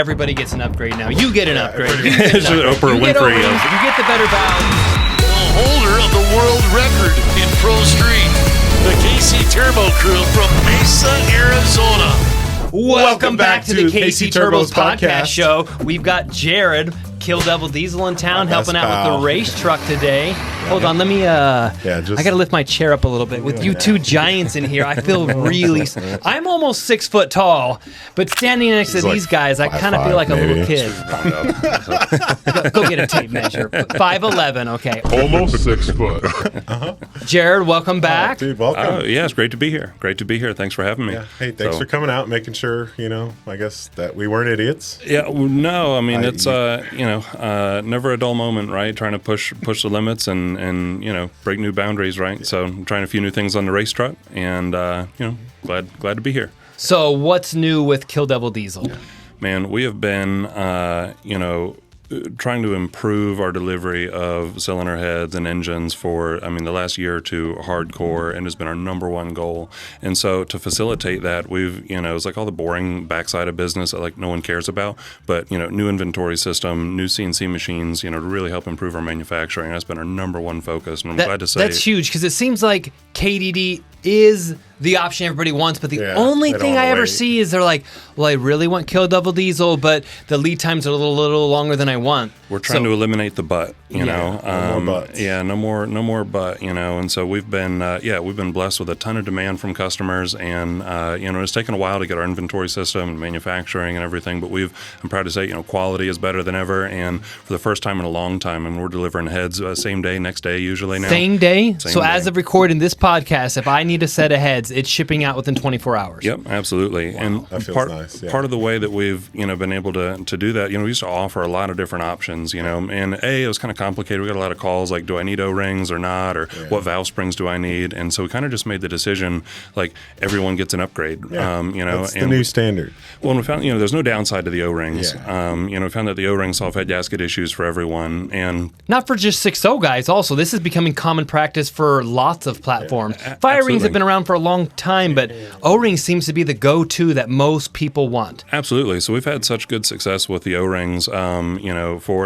Everybody gets an upgrade now. You get an upgrade. It's Oprah Winfrey. You get the better valve. The holder of the world record in Pro Street, the KC Turbo crew from Mesa, Arizona. Welcome back to the KC Turbos podcast show. We've got Jared, Kill Devil Diesel in town, helping out with the race truck today. Hold on, let me, I gotta lift my chair up a little bit. With you two giants in here, I feel really, I'm almost 6 foot tall, but standing next to these guys, I kind of feel like a little kid. Go get a tape measure. 5'11", okay. Almost 6 foot. Jared, welcome back. Dude, welcome. Yeah, it's great to be here. Great to be here. Thanks for having me. Yeah. Hey, thanks for coming out, making sure, I guess that we weren't idiots. Yeah, no, I mean, it's, never a dull moment, right? Trying to push the limits and break new boundaries, right? Yeah. So I'm trying a few new things on the race truck and, glad to be here. So what's new with Kill Devil Diesel? Yeah. Man, we have been, trying to improve our delivery of cylinder heads and engines for, the last year or two, hardcore, and has been our number one goal. And so to facilitate that, we've, it's like all the boring backside of business that no one cares about, but, new inventory system, new CNC machines, to really help improve our manufacturing. That's been our number one focus, and I'm glad to say. That's huge, because it seems like KDD is the option everybody wants, but the only thing I ever see is they're like, well, I really want Kill Devil Diesel, but the lead times are a little longer than I want. We're trying to eliminate the but, no more buts. Yeah, no more but, and so we've been blessed with a ton of demand from customers, and it's taken a while to get our inventory system and manufacturing and everything, but I'm proud to say, quality is better than ever, and for the first time in a long time, and we're delivering heads same day, next day usually now. Same day? As of recording this podcast, if I need a set of heads, it's shipping out within 24 hours. Yep, absolutely. Wow, and that feels nice. Yeah. Part of the way that we've been able to do that, we used to offer a lot of different options, and it was kind of complicated. We got a lot of calls like, do I need O-rings or not, or what valve springs do I need? And so we kind of just made the decision, everyone gets an upgrade. Yeah, that's the new standard. Well, and we found there's no downside to the O-rings. Yeah. We found that the O-rings solve head gasket issues for everyone, and not for just 6.0 guys. Also, this is becoming common practice for lots of platforms. Fire rings have been around for a long time, but O-rings seems to be the go-to that most people want. Absolutely. So we've had such good success with the O-rings, and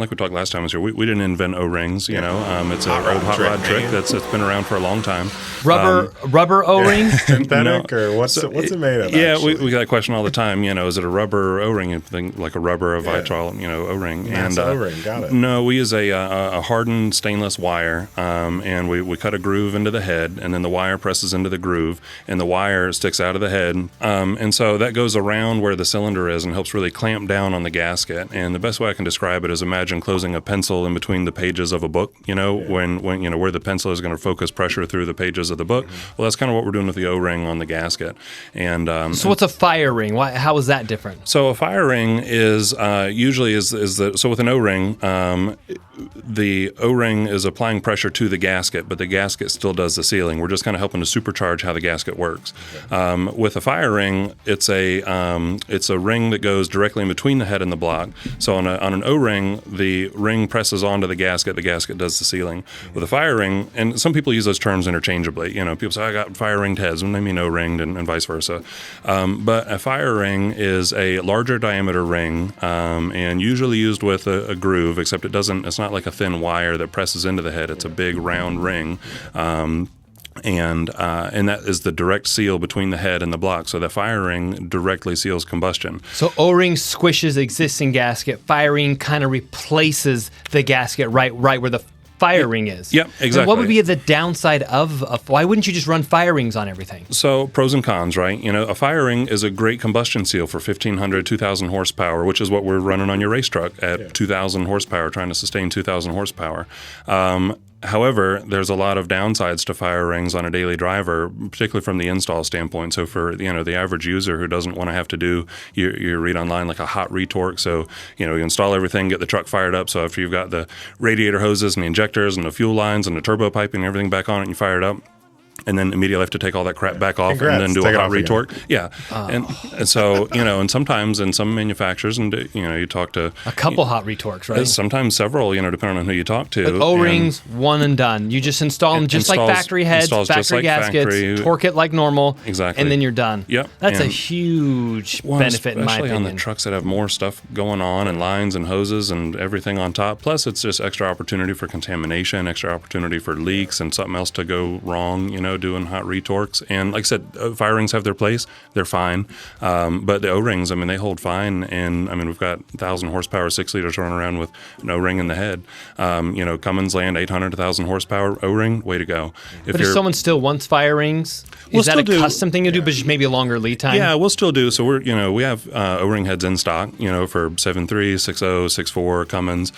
like we talked last time was here, we didn't invent O-rings, it's an old hot rod trick that's been around for a long time. Rubber O-rings? Synthetic, or what's it made of? Yeah, we get that question all the time, is it a rubber O-ring? You think like a rubber or Vitral, O-ring. And O-ring, got it. No, we use a hardened stainless wire, and we cut a groove into the head, and then the wire presses into the groove, and the wire sticks out of the head, and so that goes around where the cylinder is and helps really clamp down on the gasket. And the best way I can describe it is imagine closing a pencil in between the pages of a book, when where the pencil is going to focus pressure through the pages of the book. Well, that's kind of what we're doing with the O-ring on the gasket. And so what's a fire ring? How is that different? So a fire ring is usually so with an O-ring, the O-ring is applying pressure to the gasket, but the gasket still does the sealing. We're just kind of helping to supercharge how the gasket works. With a fire ring, it's a ring that goes directly in between the head and the block. So on an O-ring, the ring presses onto the gasket does the sealing. With a fire ring, and some people use those terms interchangeably. People say, I got fire ringed heads, and they mean O-ringed and vice versa. But a fire ring is a larger diameter ring, and usually used with a groove, except it's not like a thin wire that presses into the head. It's a big round ring. And that is the direct seal between the head and the block. So the fire ring directly seals combustion. So O-ring squishes existing gasket. Fire ring kind of replaces the gasket right where the fire ring is. Yep, exactly. And what would be the downside of why wouldn't you just run fire rings on everything? So pros and cons, right? A fire ring is a great combustion seal for 1,500, 2,000 horsepower, which is what we're running on your race truck at 2,000 horsepower, trying to sustain 2,000 horsepower. However, there's a lot of downsides to fire rings on a daily driver, particularly from the install standpoint. So for the average user who doesn't want to have to do you read online like a hot retorque. So you install everything, get the truck fired up. So after you've got the radiator hoses and the injectors and the fuel lines and the turbo piping and everything back on it, and you fire it up. and then immediately have to take all that crap back off Congrats. and then do Take a it hot off again. retorque. Yeah. And so, and sometimes in some manufacturers, and you talk to a couple hot retorques, right? sometimes several, depending on who you talk to. Like O-rings, one and done. You just install them just like factory heads, factory gaskets, torque it like normal, exactly, and then you're done. Yep. That's a huge benefit in my opinion. Especially on the trucks that have more stuff going on and lines and hoses and everything on top. Plus, it's just extra opportunity for contamination, extra opportunity for leaks and something else to go wrong, doing hot retorques. And like I said, fire rings have their place. They're fine. But the O-rings, they hold fine. And, we've got 1,000 horsepower 6-liters running around with an O-ring in the head. Cummins Land 800 to 1,000 horsepower O-ring, way to go. But if someone still wants fire rings, is that a custom thing to do, but just maybe a longer lead time? Yeah, we'll still do. So we have O-ring heads in stock, for 7.3, 6.0, 6.4 Cummins.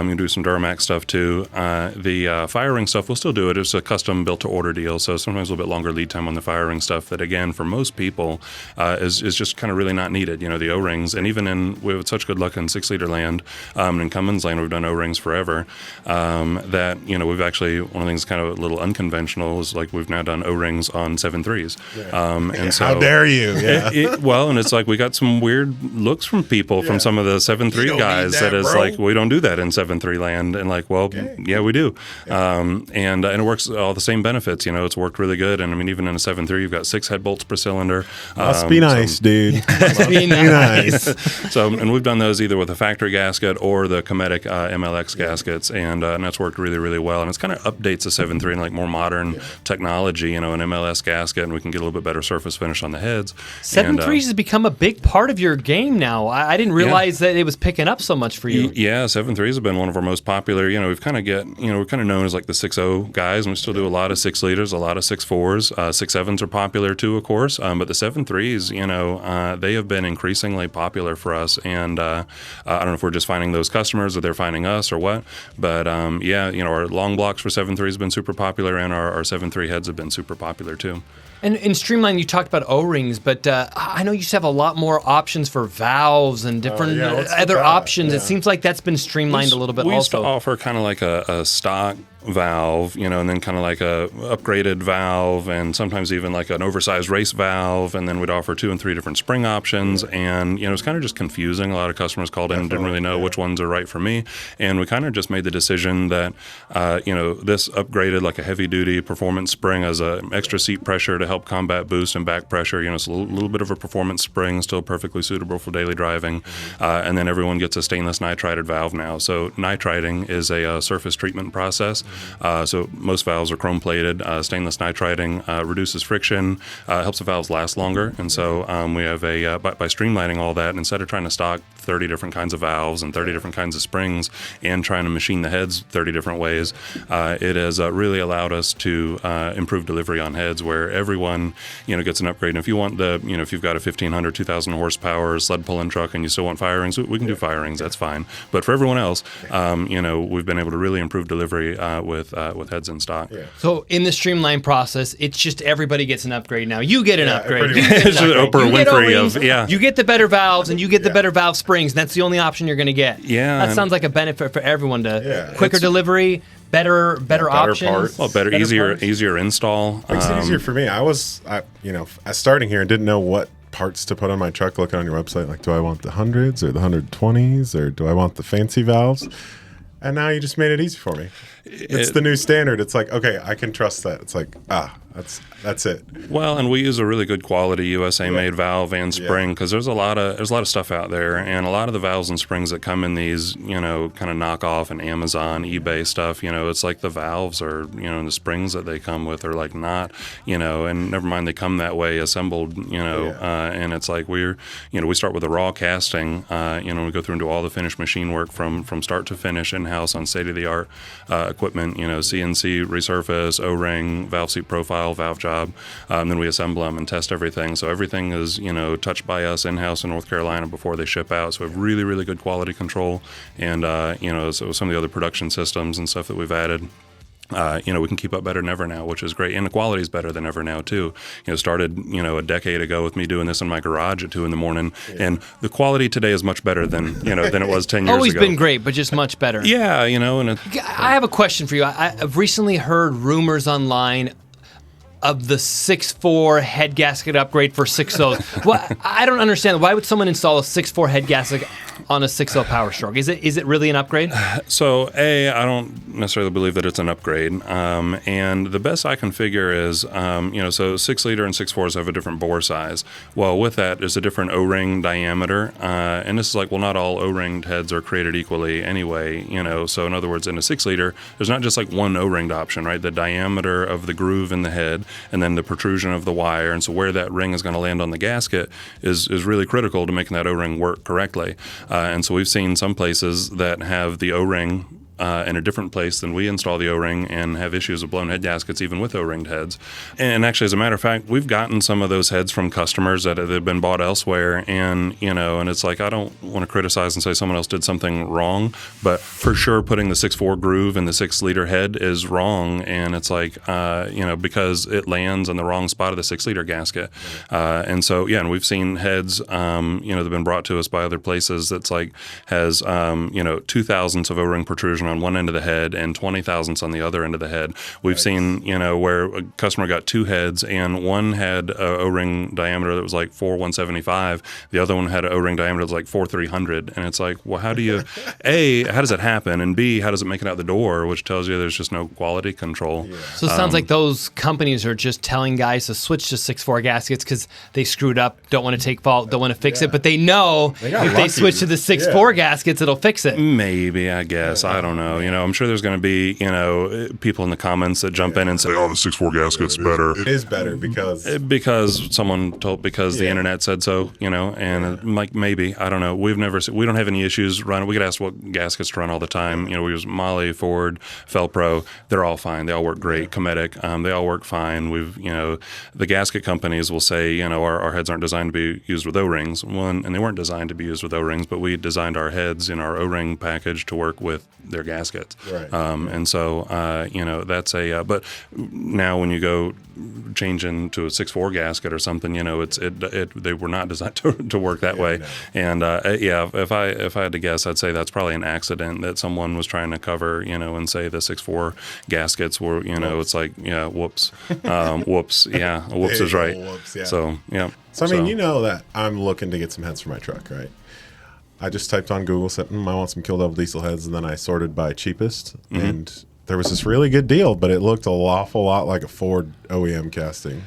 You do some Duramax stuff too. The fire ring stuff, we'll still do it. It's a custom built to order deal. So sometimes a little bit longer lead time on the fire ring stuff that, again, for most people is just kind of really not needed. The O-rings, and even we have such good luck in 6-liter land, and in Cummins land, we've done O-rings forever, that, we've actually, one of the things kind of a little unconventional is like we've now done O-rings on 7.3s. Yeah. And so, how dare you? Yeah. And it's like we got some weird looks from people, from some of the 7.3 guys that is bro. Like, we don't do that in 7.3 land. And like, well, yeah, we do. And it works all the same benefits. It's worked really good. And even in a 7.3, you've got 6 head bolts per cylinder. Must be nice, dude. Must be nice. And we've done those either with a factory gasket or the Cometic MLX gaskets, and that's worked really, really well. And it's kind of updates the 7.3 and like more modern technology, an MLS gasket, and we can get a little bit better surface finish on the heads. 7.3s has become a big part of your game now. I didn't realize that it was picking up so much for you. Yeah, 7.3s have been one of our most popular. We've kind of we're kind of known as like the 6.0 guys, and we still do a lot of 6-liters, a lot of 6.4s. 6.7s are popular too, of course, but the 7.3s, they have been increasingly popular for us. And I don't know if we're just finding those customers or they're finding us or what, but our long blocks for 7.3 has been super popular, and our 7.3 heads have been super popular too. And in Streamlined, you talked about O-rings, but I know you used to have a lot more options for valves and different other options. Yeah. It seems like that's been streamlined a little bit also. We used to offer kind of like a stock valve, and then kind of like a upgraded valve, and sometimes even like an oversized race valve, and then we'd offer 2 and 3 different spring options, and it's kind of just confusing. A lot of customers called in and didn't really know which ones are right for me, and we kind of just made the decision that this upgraded like a heavy duty performance spring as an extra seat pressure to help combat boost and back pressure. It's a little bit of a performance spring, still perfectly suitable for daily driving, and then everyone gets a stainless nitrided valve now. So nitriding is a surface treatment process. So most valves are chrome plated. Stainless nitriding reduces friction, helps the valves last longer. And so we have by streamlining all that, instead of trying to stock 30 different kinds of valves and 30 different kinds of springs and trying to machine the heads 30 different ways, it has really allowed us to improve delivery on heads where everyone, gets an upgrade. And if you want if you've got a 1,500, 2,000 horsepower sled pulling truck and you still want fire rings, we can do fire rings. That's fine. But for everyone else, we've been able to really improve delivery with heads in stock. Yeah. So in the Streamlined process, it's just everybody gets an upgrade now. You get an upgrade. It's Oprah Winfrey You get the better valves and you get the better valve springs. And that's the only option you're going to get. Yeah. That sounds like a benefit for everyone to quicker delivery, better options. Parts. Well, better easier install. Makes it easier for me. I starting here and didn't know what parts to put on my truck. Looking on your website, like, do I want the 100s or the 120s or do I want the fancy valves? And now you just made it easy for me. It's the new standard. It's like, okay, I can trust that. It's like, that's it. Well, and we use a really good quality USA made valve and spring, because there's a lot of stuff out there, and a lot of the valves and springs that come in these, kind of knockoff and Amazon, eBay stuff, it's like the valves are, and the springs that they come with are like not, and never mind they come that way assembled, and it's like we start with a raw casting, we go through and do all the finished machine work from start to finish in-house on state-of-the-art equipment, CNC, resurface, O-ring, valve seat profile, valve job, and then we assemble them and test everything. So everything is, touched by us in-house in North Carolina before they ship out. So we have really, really good quality control. And, so some of the other production systems and stuff that we've added, we can keep up better than ever now, which is great. And the quality is better than ever now, too. Started, a decade ago with me doing this in my garage at 2 a.m. And the quality today is much better than, than it was 10 years Always ago. Always been great, but just much better. Yeah, I have a question for you. I've recently heard rumors online. of the 6.4 head gasket upgrade for 6.0. Well, I don't understand. Why would someone install a 6.4 head gasket on a 6.0 Powerstroke? Is it really an upgrade? So, I don't necessarily believe that it's an upgrade. And the best I can figure is, so 6 liter and 6.4s have a different bore size. Well, with that, there's a different O-ring diameter. And this is like, well, not all O-ringed heads are created equally anyway, So in other words, in a 6 liter, there's not just like one O-ringed option, right? The diameter of the groove in the head and then the protrusion of the wire. And so where that ring is going to land on the gasket is really critical to making that O-ring work correctly. And so we've seen some places that have the O-ring in a different place than we install the O-ring and have issues with blown head gaskets even with O-ringed heads. And actually, as a matter of fact, we've gotten some of those heads from customers that have been bought elsewhere, and and it's like, I don't want to criticize and say someone else did something wrong, but for sure putting the 6.4 groove in the 6 liter head is wrong, and it's like because it lands in the wrong spot of the 6 liter gasket. And so and we've seen heads that have been brought to us by other places that's like has 2 thousandths of O-ring protrusion on one end of the head and 20 thousandths on the other end of the head. We've seen, where a customer got 2 heads and one had a O-ring diameter that was like 4,175. The other one had an O-ring diameter that was like 4,300. And it's like, well, how do you, A, how does that happen? And B, how does it make it out the door? Which tells you there's just no quality control. Yeah. So it sounds like those companies are just telling guys to switch to 6.4 gaskets because they screwed up, don't want to take fault, don't want to fix it. But they know if they switch to the 6.4 gaskets, it'll fix it. Maybe, I guess. I don't know. I'm sure there's going to be, people in the comments that jump in and say, "Oh, the 6.4 gasket's better." It is better because someone told the internet said so, and like maybe I don't know. We don't have any issues running. We get asked what gaskets to run all the time. We use Molle, Ford, Felpro. They're all fine. They all work great. Cometic, they all work fine. We've the gasket companies will say our heads aren't designed to be used with O-rings. And they weren't designed to be used with O-rings, but we designed our heads in our O-ring package to work with their gaskets. Right. And so, that's but now when you go change into a 6.4 gasket or something, they were not designed to work that way. No. And if I had to guess, I'd say that's probably an accident that someone was trying to cover, and say the 6.4 gaskets were, it's like, whoops, whoops, whoops is right. Whoops, yeah. So, yeah. So, I mean, that I'm looking to get some heads for my truck, right? I just typed on Google, said, I want some Kill Devil diesel heads, and then I sorted by cheapest, and there was this really good deal, but it looked an awful lot like a Ford OEM casting.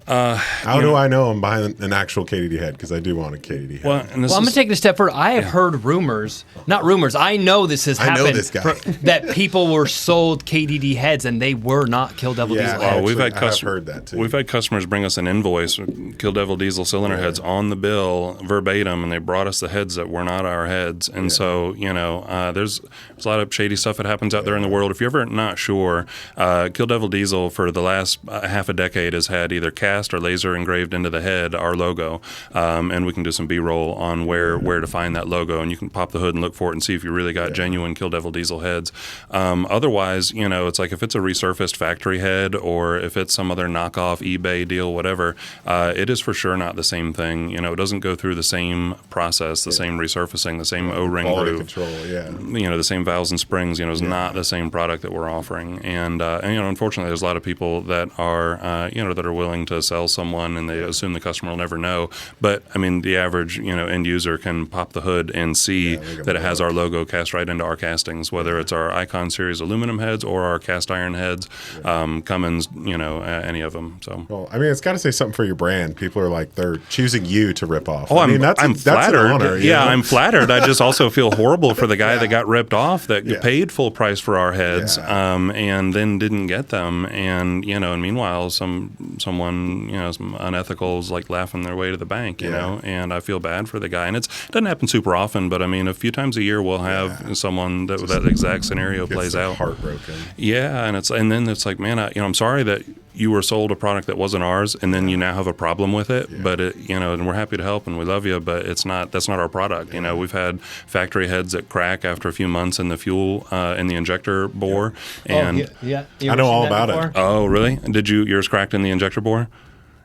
How do I know I'm buying an actual KDD head? Because I do want a KDD head. Well, I'm going to take it a step further. I have heard rumors, not rumors, I know this has happened. I know this guy. That people were sold KDD heads and they were not Kill Devil diesel heads. I've heard that too. We've had customers bring us an invoice, Kill Devil diesel cylinder heads on the bill, verbatim, and they brought us the heads that were not our heads. And so, there's a lot of shady stuff that happens out there in the world. If you're ever not sure, Kill Devil diesel for the last half a decade has had either cast or laser engraved into the head our logo, and we can do some B-roll on where to find that logo, and you can pop the hood and look for it and see if you really got genuine Kill Devil diesel heads. Otherwise, it's like if it's a resurfaced factory head or if it's some other knockoff eBay deal, whatever, it is for sure not the same thing. It doesn't go through the same process, the same resurfacing, the same O-ring groove, control, the same valves and springs. It's not the same product that we're offering, and unfortunately, there's a lot of people that are that are willing to sell someone and they assume the customer will never know. But I mean, the average end user can pop the hood and see that it has our logo cast right into our castings, whether it's our Icon series aluminum heads or our cast iron heads, Cummins, any of them. So, well, I mean, it's got to say something for your brand. People are like, they're choosing you to rip off. Oh, I'm flattered. That's an honor, I'm flattered. I just also feel horrible for the guy that got ripped off, that paid full price for our heads, and then didn't get them. And and meanwhile, someone some uneithicals like laughing their way to the bank, and I feel bad for the guy. And it doesn't happen super often, but I mean, a few times a year we'll have someone that exact scenario plays out. Heartbroken. Yeah, and then it's like, man, I'm sorry that you were sold a product that wasn't ours, and then you now have a problem with it. But and we're happy to help and we love you, but that's not our product. We've had factory heads that crack after a few months in the fuel in the injector bore, and I know all about it. Oh, really? Did yours cracked in the injector bore?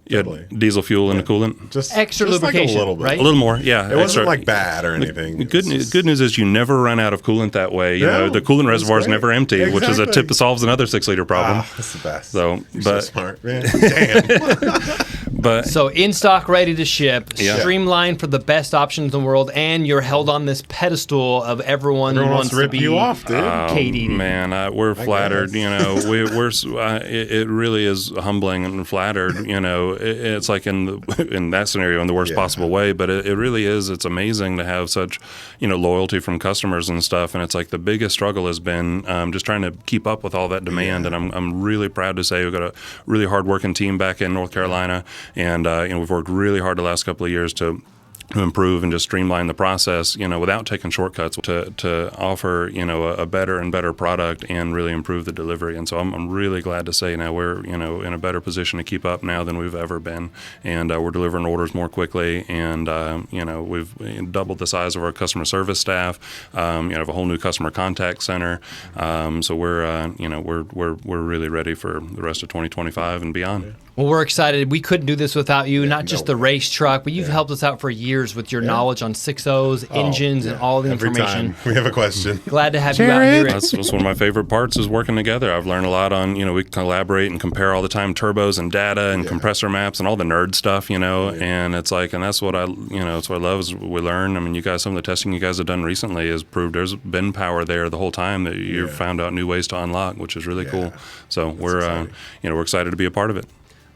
Yeah, diesel fuel in the coolant. Just extra just lubrication, like a little bit. right? A little more, yeah. It wasn't like bad or anything. Good news is you never run out of coolant that way. You know, the coolant reservoir is never empty, which is a tip that solves another 6-liter problem. That's the best. So, You're but so smart, man. Damn. but So in stock, ready to ship, Yeah. streamlined for the best options in the world, and you're held on this pedestal of everyone wants to rip be you off, dude. KDD. man, we're flattered. guess. You know, it really is humbling and flattered. You know, it's like in that scenario in the worst possible way, but it really is. It's amazing to have such, you know, loyalty from customers and stuff. And it's like the biggest struggle has been just trying to keep up with all that demand. And I'm really proud to say we've got a really hardworking team back in North Carolina, and you know, we've worked really hard the last couple of years to improve and just streamline the process, you know, without taking shortcuts to offer, you know, a better and better product and really improve the delivery. And so I'm really glad to say now we're, you know, in a better position to keep up now than we've ever been. And we're delivering orders more quickly. And, you know, we've doubled the size of our customer service staff, you know, have a whole new customer contact center. So we're, you know, we're really ready for the rest of 2025 and beyond. Well, we're excited. We couldn't do this without you, not just the race truck, but you've helped us out for years with your knowledge on 6.0s, engines, and all the Every information. time we have a question. Glad to have you out here. That's one of my favorite parts is working together. I've learned a lot on, you know, we collaborate and compare all the time turbos and data and compressor maps and all the nerd stuff, you know, and it's like, and that's what that's what I love is we learn. I mean, you guys, some of the testing you guys have done recently has proved there's been power there the whole time that you've found out new ways to unlock, which is really cool. So we're excited to be a part of it.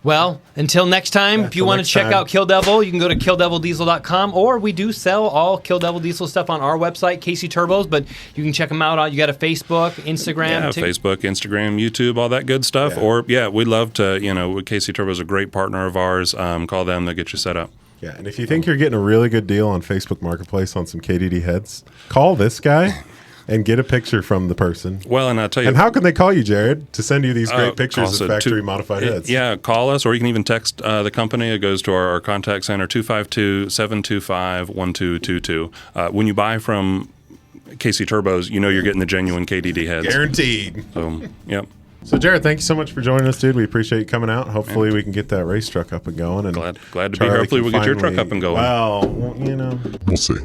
Well, until next time, if you want to check out Kill Devil, you can go to killdevildiesel.com, or we do sell all Kill Devil Diesel stuff on our website, KC Turbos, but you can check them out. You got a Facebook, Instagram. Yeah, Facebook, Instagram, YouTube, all that good stuff. Yeah. Or, we'd love to, you know, KC Turbo is a great partner of ours. Call them, they'll get you set up. Yeah, and if you think you're getting a really good deal on Facebook Marketplace on some KDD heads, call this guy. And get a picture from the person. Well, and I'll tell you. And how can they call you, Jared, to send you these great pictures of factory-modified heads? Yeah, call us, or you can even text the company. It goes to our contact center, 252-725-1222. When you buy from KC Turbos, you know you're getting the genuine KDD heads. Guaranteed. So, yep. So, Jared, thank you so much for joining us, dude. We appreciate you coming out. Hopefully, we can get that race truck up and going. And glad to be here. Hopefully, we'll get your truck up and going. Well, you know. We'll see.